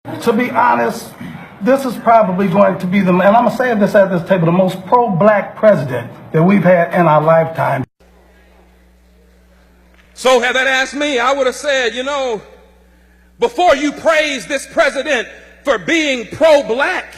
To be honest, this is probably going to be and I'm going to say this at this table, the most pro-black president that we've had in our lifetime. So had that asked me, I would have said, before you praise this president for being pro-black,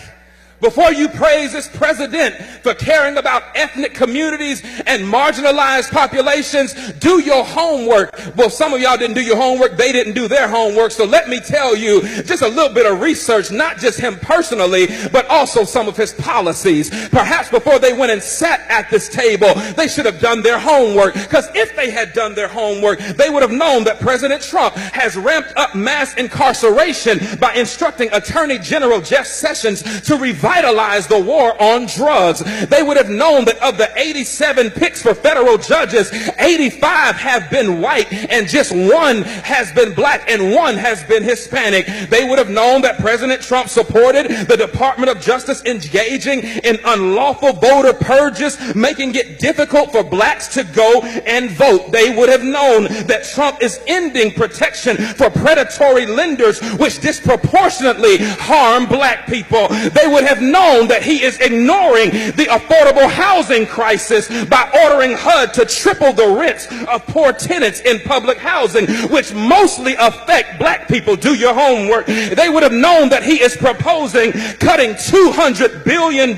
before you praise this president for caring about ethnic communities and marginalized populations, do your homework. Well, some of y'all didn't do your homework. They didn't do their homework. So let me tell you just a little bit of research, not just him personally, but also some of his policies. Perhaps before they went and sat at this table, they should have done their homework. Because if they had done their homework, they would have known that President Trump has ramped up mass incarceration by instructing Attorney General Jeff Sessions to revitalize the war on drugs. They would have known that of the 87 picks for federal judges, 85 have been white and just one has been black and one has been Hispanic. They would have known that President Trump supported the Department of Justice engaging in unlawful voter purges, making it difficult for blacks to go and vote. They would have known that Trump is ending protection for predatory lenders, which disproportionately harm black people. They would have known that he is ignoring the affordable housing crisis by ordering HUD to triple the rents of poor tenants in public housing, which mostly affect black people. Do your homework. They would have known that he is proposing cutting $200 billion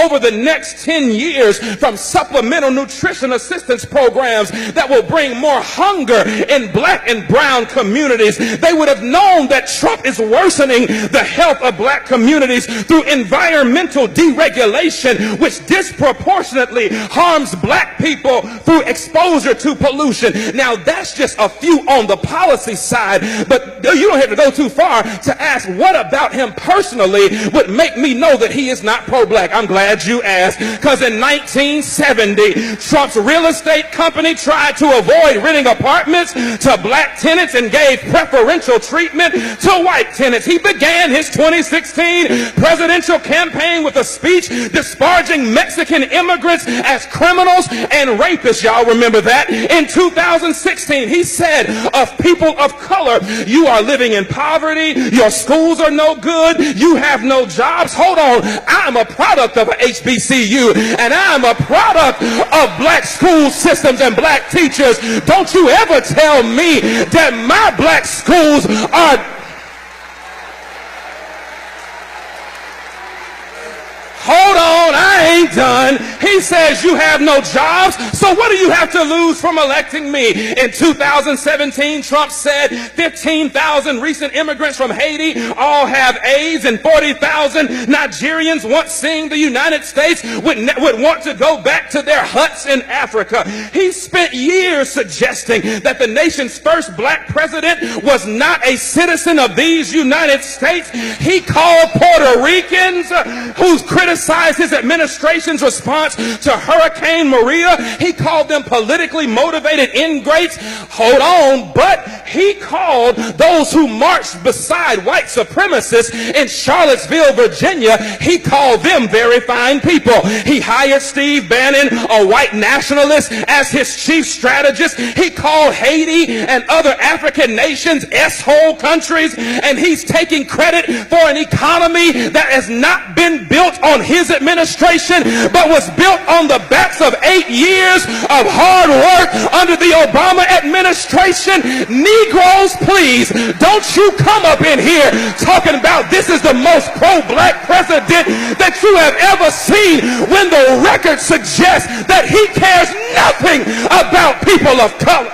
over the next 10 years from supplemental nutrition assistance programs that will bring more hunger in black and brown communities. They would have known that Trump is worsening the health of black communities through environmental deregulation, which disproportionately harms black people through exposure to pollution. Now, that's just a few on the policy side, but you don't have to go too far to ask what about him personally would make me know that he is not pro-black. I'm glad you asked, because in 1970, Trump's real estate company tried to avoid renting apartments to black tenants and gave preferential treatment to white tenants. He began his 2016 presidential campaign with a speech disparaging Mexican immigrants as criminals and rapists. Y'all remember that? In 2016, he said of people of color, you are living in poverty, your schools are no good, you have no jobs. Hold on, I'm a product of a HBCU, and I'm a product of black school systems and black teachers. Don't you ever tell me that my black schools are... Hold on, I ain't done. He says you have no jobs, so what do you have to lose from electing me? In 2017, Trump said 15,000 recent immigrants from Haiti all have AIDS, and 40,000 Nigerians once seeing the United States would want to go back to their huts in Africa. He spent years suggesting that the nation's first black president was not a citizen of these United States. He called Puerto Ricans who's criticized his administration's response to Hurricane Maria. He called them politically motivated ingrates. Hold on, but he called those who marched beside white supremacists in Charlottesville, Virginia, he called them very fine people. He hired Steve Bannon, a white nationalist, as his chief strategist. He called Haiti and other African nations S-hole countries, and he's taking credit for an economy that has not been built on his administration, but was built on the backs of 8 years of hard work under the Obama administration. Negroes, please, don't you come up in here talking about this is the most pro-black president that you have ever seen, when the record suggests that he cares nothing about people of color.